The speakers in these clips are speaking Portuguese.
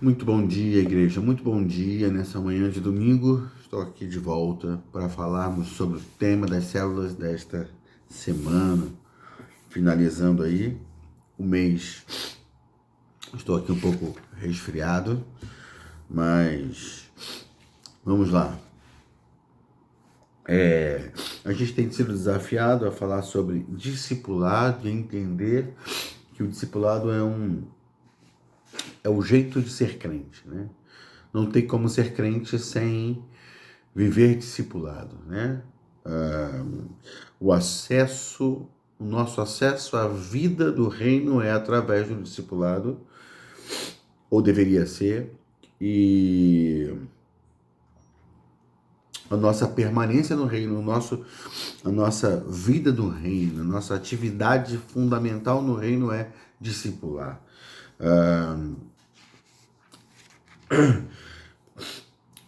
Muito bom dia, igreja. Muito bom dia. Nessa manhã de domingo, estou aqui de volta para falarmos sobre o tema das células desta semana. Finalizando aí o mês. Estou aqui um pouco resfriado, mas vamos lá. A gente tem sido desafiado a falar sobre discipulado e entender que o discipulado é o jeito de ser crente, né? Não tem como ser crente sem viver discipulado, né? Ah, o nosso acesso à vida do reino é através do discipulado, ou deveria ser, e a nossa permanência no reino, a nossa vida no reino, a nossa atividade fundamental no reino é discipular. Ah,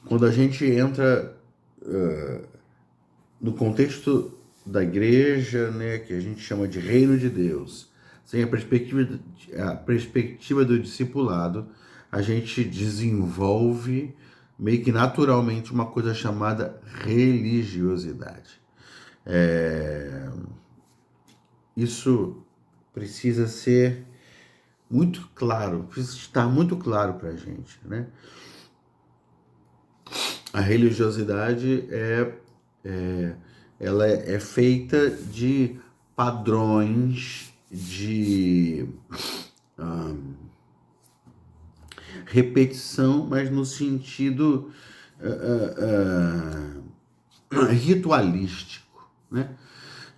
Quando a gente entra no contexto da igreja, né, que a gente chama de reino de Deus, sem a perspectiva do discipulado, a gente desenvolve meio que naturalmente uma coisa chamada religiosidade. Isso precisa ser muito claro, precisa estar muito claro para a gente, né? A religiosidade ela é feita de padrões de repetição, mas no sentido ritualístico, né?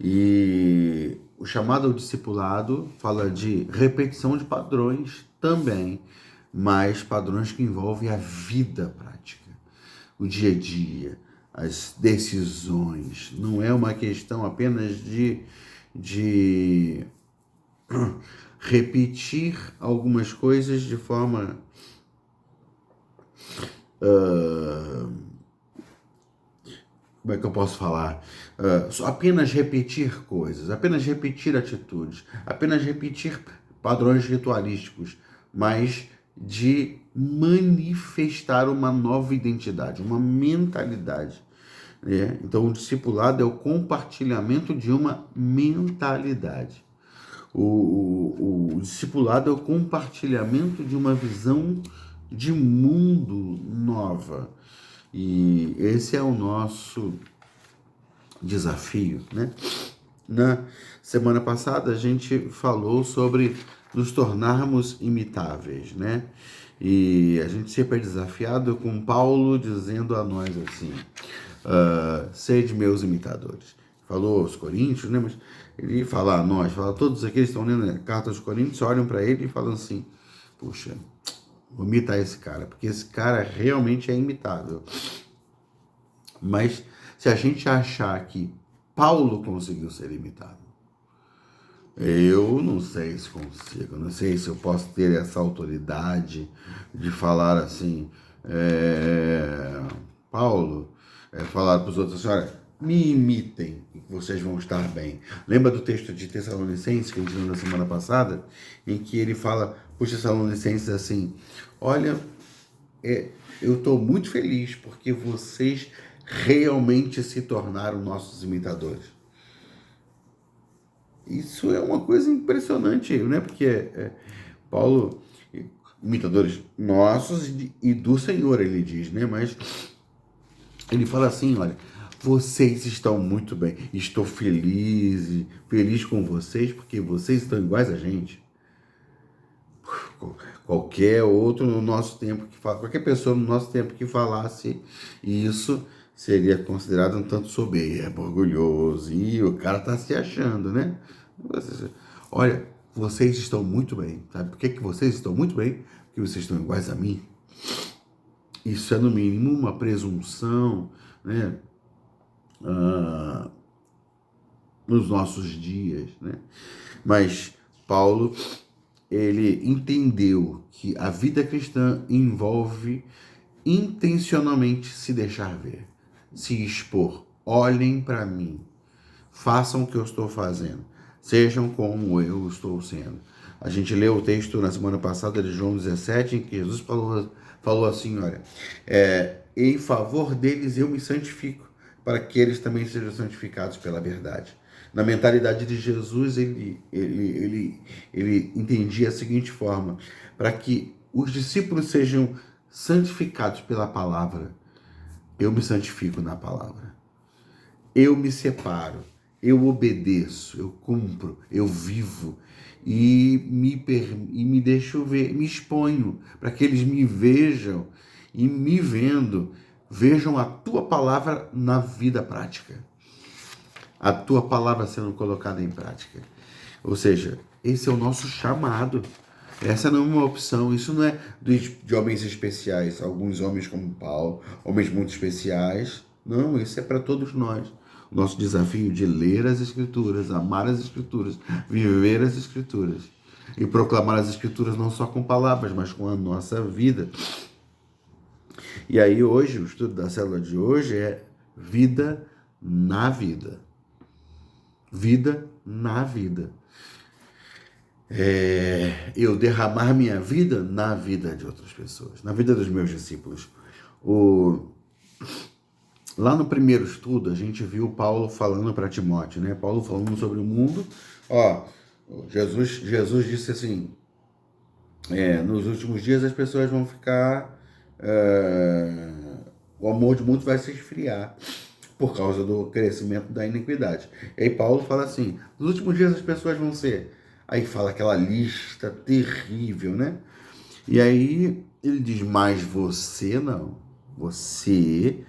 E o chamado ao discipulado fala de repetição de padrões também, mas padrões que envolvem a vida prática, o dia a dia, as decisões. Não é uma questão apenas de repetir algumas coisas de forma como é que eu posso falar? Apenas repetir coisas, apenas repetir atitudes, apenas repetir padrões ritualísticos, mas de manifestar uma nova identidade, uma mentalidade. Né? Então, o discipulado é o compartilhamento de uma mentalidade. O discipulado é o compartilhamento de uma visão de mundo nova. E esse é o nosso desafio, né? Na semana passada a gente falou sobre nos tornarmos imitáveis, né? E a gente sempre é desafiado com Paulo dizendo a nós assim, sede meus imitadores. Falou aos Coríntios, né? Mas ele fala a nós, fala a todos aqueles que estão lendo a carta aos Coríntios, olham para ele e falam assim, puxa, vou imitar esse cara, porque esse cara realmente é imitável. Mas se a gente achar que Paulo conseguiu ser imitado, eu não sei se consigo, não sei se eu posso ter essa autoridade de falar assim, Paulo, falar para os outros assim, olha, me imitem e vocês vão estar bem. Lembra do texto de Tessalonicenses que a gente leu na semana passada, em que ele fala para os Tessalonicenses assim, olha, eu estou muito feliz porque vocês realmente se tornaram nossos imitadores. Isso é uma coisa impressionante, né? Porque Paulo, imitadores nossos e do Senhor, ele diz, né? Mas ele fala assim, olha, vocês estão muito bem, estou feliz com vocês, porque vocês estão iguais a gente. Qualquer outro no nosso tempo qualquer pessoa no nosso tempo que falasse isso seria considerado um tanto soberbo, orgulhoso, e o cara tá se achando, né? Olha, vocês estão muito bem, sabe? Por que vocês estão muito bem? Porque vocês estão iguais a mim. Isso é no mínimo uma presunção, né? Nos nossos dias, né? Mas Paulo, ele entendeu que a vida cristã envolve intencionalmente se deixar ver, se expor. Olhem para mim, façam o que eu estou fazendo, sejam como eu estou sendo. A gente leu o texto na semana passada de João 17, em que Jesus falou assim, olha, em favor deles eu me santifico, para que eles também sejam santificados pela verdade. Na mentalidade de Jesus, ele entendia a seguinte forma, para que os discípulos sejam santificados pela palavra, eu me santifico na palavra. Eu me separo, eu obedeço, eu cumpro, eu vivo e me deixo ver, me exponho para que eles me vejam e me vendo, vejam a tua palavra na vida prática. A tua palavra sendo colocada em prática. Ou seja, esse é o nosso chamado. Essa não é uma opção, isso não é de homens especiais, alguns homens como Paulo, homens muito especiais. Não, isso é para todos nós. O nosso desafio de ler as Escrituras, amar as Escrituras, viver as Escrituras e proclamar as Escrituras não só com palavras, mas com a nossa vida. E aí hoje, o estudo da célula de hoje é vida na vida. Vida na vida. Eu derramar minha vida na vida de outras pessoas, na vida dos meus discípulos. Lá no primeiro estudo, a gente viu Paulo falando para Timóteo, né? Paulo falando sobre o mundo. Jesus disse assim, nos últimos dias as pessoas vão ficar... o amor de muitos vai se esfriar por causa do crescimento da iniquidade. E aí Paulo fala assim, nos últimos dias as pessoas vão ser... Aí fala aquela lista terrível, né? E aí ele diz, mas você não. Você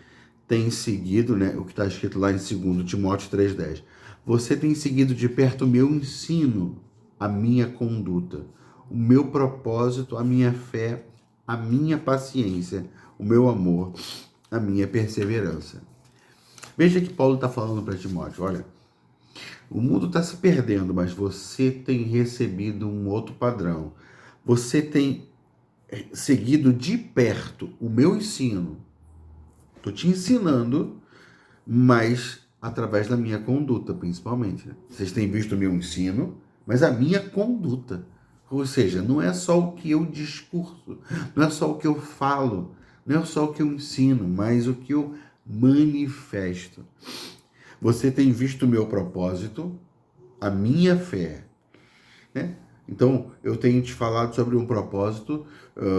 tem seguido, né? O que está escrito lá em 2 Timóteo 3,10. Você tem seguido de perto o meu ensino, a minha conduta, o meu propósito, a minha fé, a minha paciência, o meu amor, a minha perseverança. Veja que Paulo está falando para Timóteo, olha, o mundo está se perdendo, mas você tem recebido um outro padrão. Você tem seguido de perto o meu ensino. Estou te ensinando, mas através da minha conduta, principalmente. Vocês têm visto o meu ensino, mas a minha conduta. Ou seja, não é só o que eu discurso, não é só o que eu falo, não é só o que eu ensino, mas o que eu manifesto. Você tem visto o meu propósito, a minha fé, né? Então, eu tenho te falado sobre um propósito,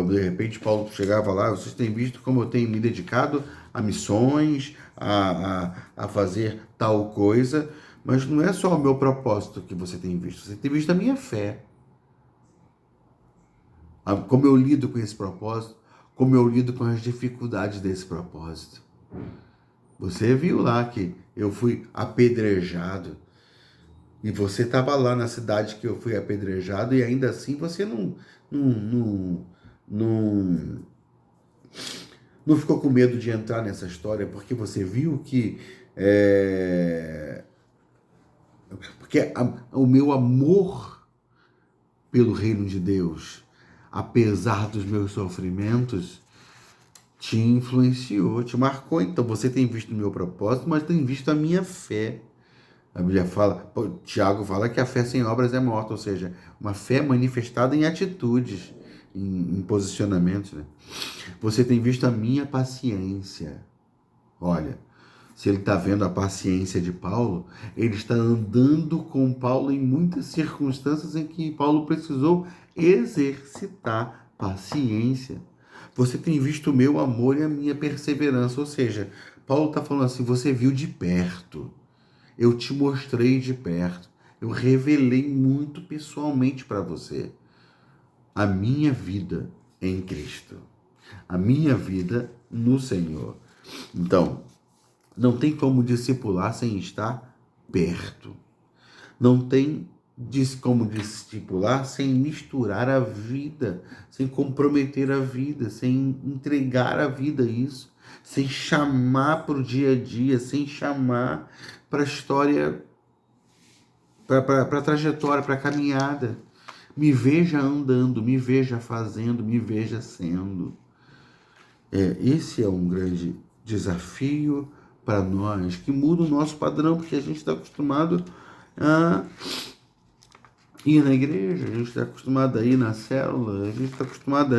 de repente Paulo chegava lá, vocês têm visto como eu tenho me dedicado a missões, a fazer tal coisa, mas não é só o meu propósito que você tem visto a minha fé. Como eu lido com esse propósito, como eu lido com as dificuldades desse propósito. Você viu lá que eu fui apedrejado, e você estava lá na cidade que eu fui apedrejado, e ainda assim você não ficou com medo de entrar nessa história, porque você viu que porque o meu amor pelo reino de Deus, apesar dos meus sofrimentos, te influenciou, te marcou. Então você tem visto o meu propósito, mas tem visto a minha fé. A Bíblia fala, Tiago fala que a fé sem obras é morta, ou seja, uma fé manifestada em atitudes, em posicionamentos, né? Você tem visto a minha paciência. Olha, se ele está vendo a paciência de Paulo, ele está andando com Paulo em muitas circunstâncias em que Paulo precisou exercitar paciência. Você tem visto o meu amor e a minha perseverança, ou seja, Paulo está falando assim, você viu de perto, eu te mostrei de perto, eu revelei muito pessoalmente para você a minha vida em Cristo, a minha vida no Senhor. Então, não tem como discipular sem estar perto. Não tem como discipular sem misturar a vida, sem comprometer a vida, sem entregar a vida a isso, sem chamar para o dia a dia, sem chamar para a história, para a trajetória, para a caminhada. Me veja andando, me veja fazendo, me veja sendo. Esse é um grande desafio para nós, que muda o nosso padrão, porque a gente está acostumado a ir na igreja, a gente está acostumado a ir na célula, a gente está acostumado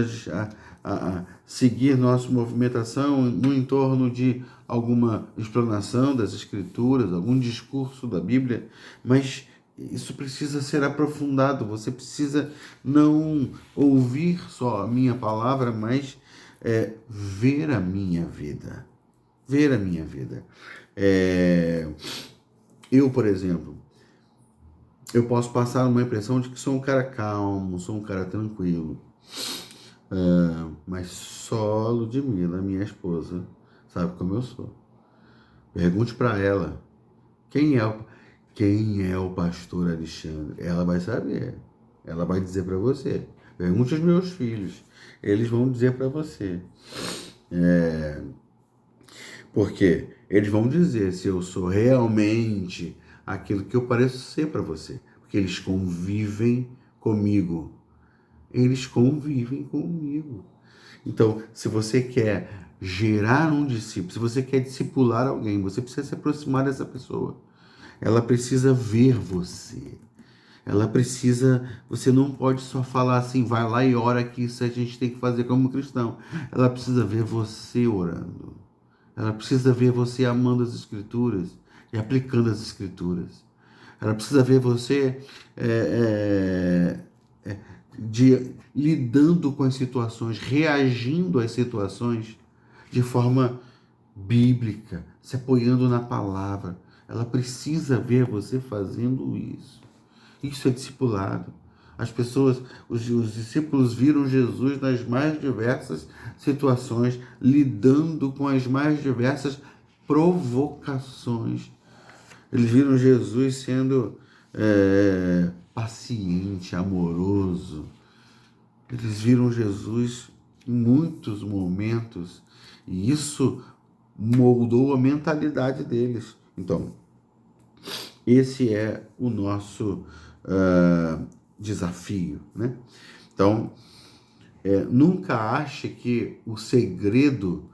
a seguir nossa movimentação no entorno de alguma explanação das Escrituras, algum discurso da Bíblia, mas isso precisa ser aprofundado. Você precisa não ouvir só a minha palavra, mas ver a minha vida. Ver a minha vida. Eu, por exemplo, eu posso passar uma impressão de que sou um cara calmo, sou um cara tranquilo. Mas só Ludmilla, minha esposa, sabe como eu sou. Pergunte para ela quem é o pastor Alexandre. Ela vai saber. Ela vai dizer para você. Pergunte aos meus filhos. Eles vão dizer para você. Porque eles vão dizer se eu sou realmente aquilo que eu pareço ser para você. Porque eles convivem comigo. Eles convivem comigo. Então, se você quer gerar um discípulo, se você quer discipular alguém, você precisa se aproximar dessa pessoa. Ela precisa ver você. Ela precisa. Você não pode só falar assim, vai lá e ora que isso a gente tem que fazer como cristão. Ela precisa ver você orando. Ela precisa ver você amando as Escrituras e aplicando as Escrituras. Ela precisa ver você lidando com as situações, reagindo às situações de forma bíblica, se apoiando na palavra. Ela precisa ver você fazendo isso. Isso é discipulado. As pessoas, os discípulos viram Jesus nas mais diversas situações, lidando com as mais diversas provocações. Eles viram Jesus sendo paciente, amoroso. Eles viram Jesus em muitos momentos e isso moldou a mentalidade deles. Então, esse é o nosso desafio, né? Então, nunca ache que o segredo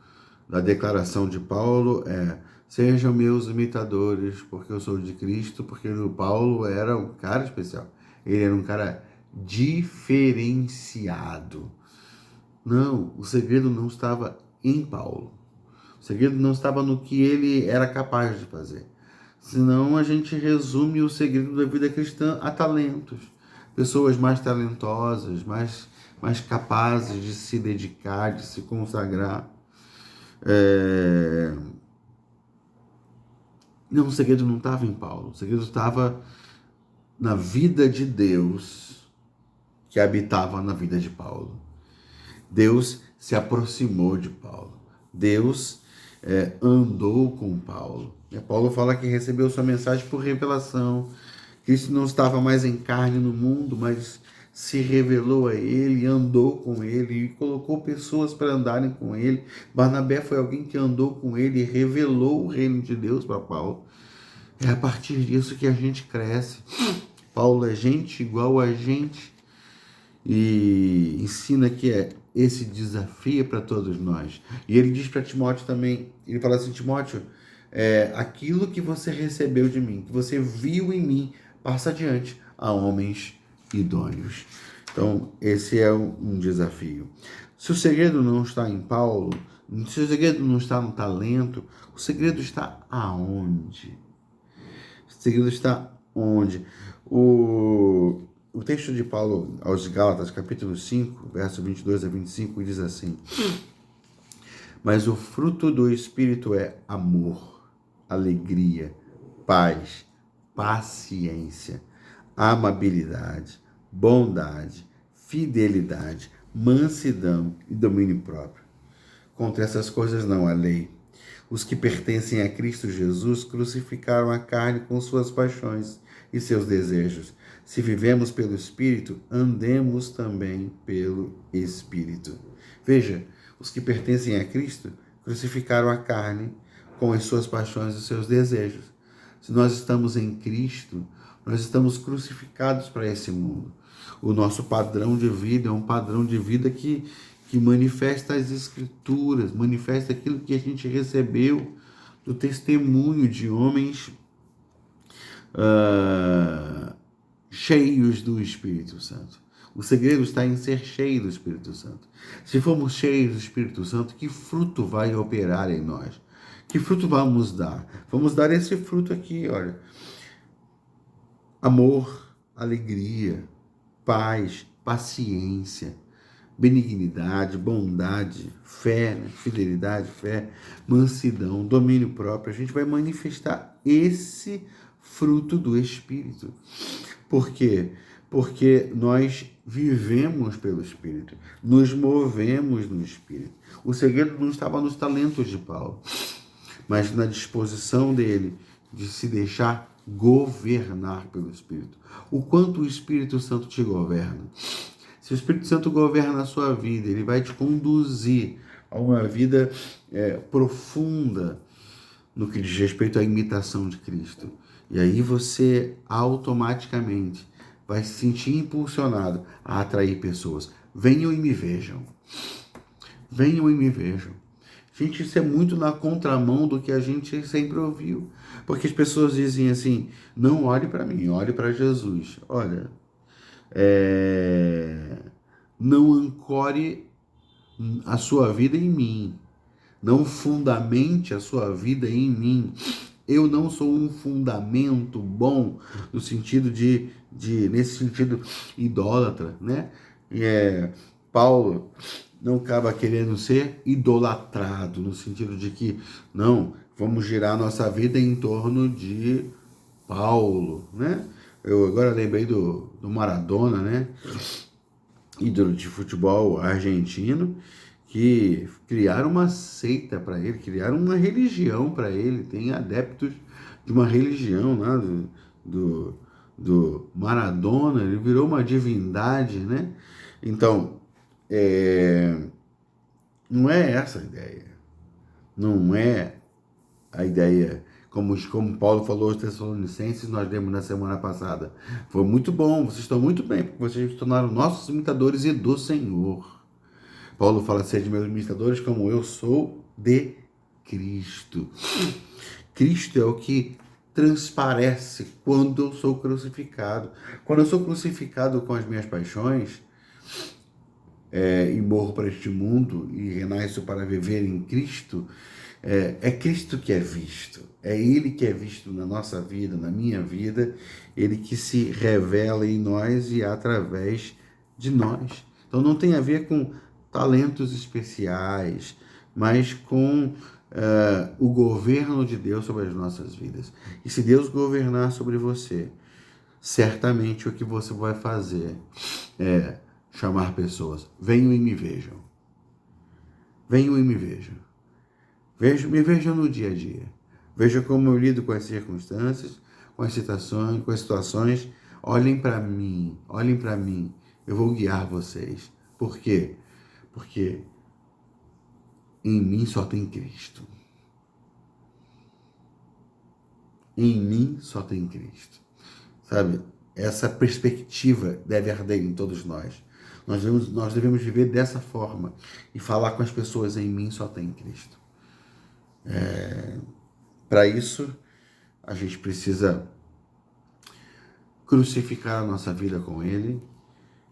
da declaração de Paulo sejam meus imitadores, porque eu sou de Cristo, porque o Paulo era um cara especial. Ele era um cara diferenciado. Não, o segredo não estava em Paulo. O segredo não estava no que ele era capaz de fazer. Senão a gente resume o segredo da vida cristã a talentos. Pessoas mais talentosas, mais capazes de se dedicar, de se consagrar. Não, o segredo não estava em Paulo. O segredo estava na vida de Deus que habitava na vida de Paulo. Deus se aproximou de Paulo. Deus andou com Paulo. Paulo fala que recebeu sua mensagem por revelação. Cristo não estava mais em carne no mundo, mas se revelou a ele, andou com ele e colocou pessoas para andarem com ele. Barnabé foi alguém que andou com ele e revelou o reino de Deus para Paulo. É a partir disso que a gente cresce. Paulo é gente igual a gente e ensina que esse desafio é para todos nós. E ele diz para Timóteo também, ele fala assim, Timóteo, aquilo que você recebeu de mim, que você viu em mim, passa adiante a homens idôneos. Então, esse é um desafio. Se o segredo não está em Paulo, se o segredo não está no talento, o segredo está aonde? O segredo está onde? O texto de Paulo aos Gálatas, capítulo 5, verso 22 a 25, diz assim: mas o fruto do Espírito é amor, alegria, paz, paciência, amabilidade, bondade, fidelidade, mansidão e domínio próprio. Contra essas coisas não há lei. Os que pertencem a Cristo Jesus crucificaram a carne com suas paixões e seus desejos. Se vivemos pelo Espírito, andemos também pelo Espírito. Veja, os que pertencem a Cristo crucificaram a carne com as suas paixões e seus desejos. Se nós estamos em Cristo, nós estamos crucificados para esse mundo. O nosso padrão de vida é um padrão de vida que manifesta as Escrituras, manifesta aquilo que a gente recebeu do testemunho de homens cheios do Espírito Santo. O segredo está em ser cheio do Espírito Santo. Se formos cheios do Espírito Santo, que fruto vai operar em nós? Que fruto vamos dar? Vamos dar esse fruto aqui, olha. Amor, alegria, paz, paciência, benignidade, bondade, fé, né? Fidelidade, fé, mansidão, domínio próprio. A gente vai manifestar esse fruto do Espírito. Por quê? Porque nós vivemos pelo Espírito, nos movemos no Espírito. O segredo não estava nos talentos de Paulo, mas na disposição dele de se deixar governar pelo Espírito. O quanto o Espírito Santo te governa. Se o Espírito Santo governa a sua vida, ele vai te conduzir a uma vida profunda no que diz respeito à imitação de Cristo. E aí você automaticamente vai se sentir impulsionado a atrair pessoas. Venham e me vejam. Venham e me vejam. Gente, isso é muito na contramão do que a gente sempre ouviu. Porque as pessoas dizem assim, não olhe para mim, olhe para Jesus. Olha, não ancore a sua vida em mim. Não fundamente a sua vida em mim. Eu não sou um fundamento bom no sentido nesse sentido idólatra, né? Paulo não acaba querendo ser idolatrado, no sentido de que, não, vamos girar nossa vida em torno de Paulo, né? Eu agora lembrei do Maradona, né? Ídolo de futebol argentino, que criaram uma seita para ele, criaram uma religião para ele, tem adeptos de uma religião lá do Maradona, ele virou uma divindade, né? Então, não é essa a ideia. Não é a ideia, como Paulo falou aos Tessalonicenses, nós lemos na semana passada. Foi muito bom, vocês estão muito bem, porque vocês se tornaram nossos imitadores e do Senhor. Paulo fala, sede meus imitadores como eu sou de Cristo. Cristo é o que transparece quando eu sou crucificado. Quando eu sou crucificado com as minhas paixões, e morro para este mundo e renasço para viver em Cristo, é Cristo que é visto, é Ele que é visto na nossa vida, na minha vida, Ele que se revela em nós e através de nós. Então não tem a ver com talentos especiais, mas com o governo de Deus sobre as nossas vidas. E se Deus governar sobre você, certamente o que você vai fazer é chamar pessoas. Venham e me vejam. Venham e me vejam. Me vejam no dia a dia. Veja como eu lido com as circunstâncias, com as situações. Olhem para mim, olhem para mim. Eu vou guiar vocês. Por quê? Porque em mim só tem Cristo. Em mim só tem Cristo. Sabe? Essa perspectiva deve arder em todos nós. Nós devemos viver dessa forma e falar com as pessoas, em mim só tem Cristo. Para isso, a gente precisa crucificar a nossa vida com Ele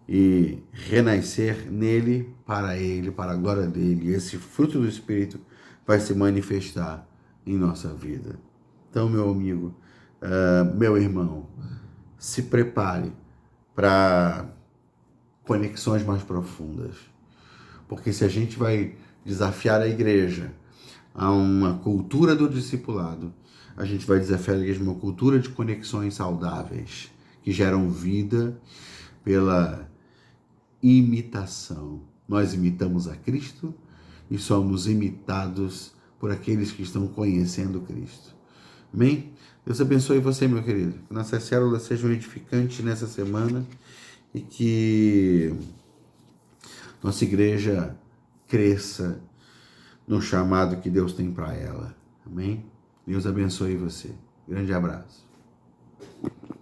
e renascer nele, para a glória dele. E esse fruto do Espírito vai se manifestar em nossa vida. Então, meu amigo, meu irmão, se prepare para conexões mais profundas. Porque se a gente vai desafiar a igreja a uma cultura do discipulado, a gente vai desafiar a igreja a uma cultura de conexões saudáveis, que geram vida pela imitação. Nós imitamos a Cristo e somos imitados por aqueles que estão conhecendo Cristo. Amém? Deus abençoe você, meu querido. Que nossas células sejam edificantes nessa semana e que nossa igreja cresça no chamado que Deus tem para ela. Amém? Deus abençoe você. Grande abraço.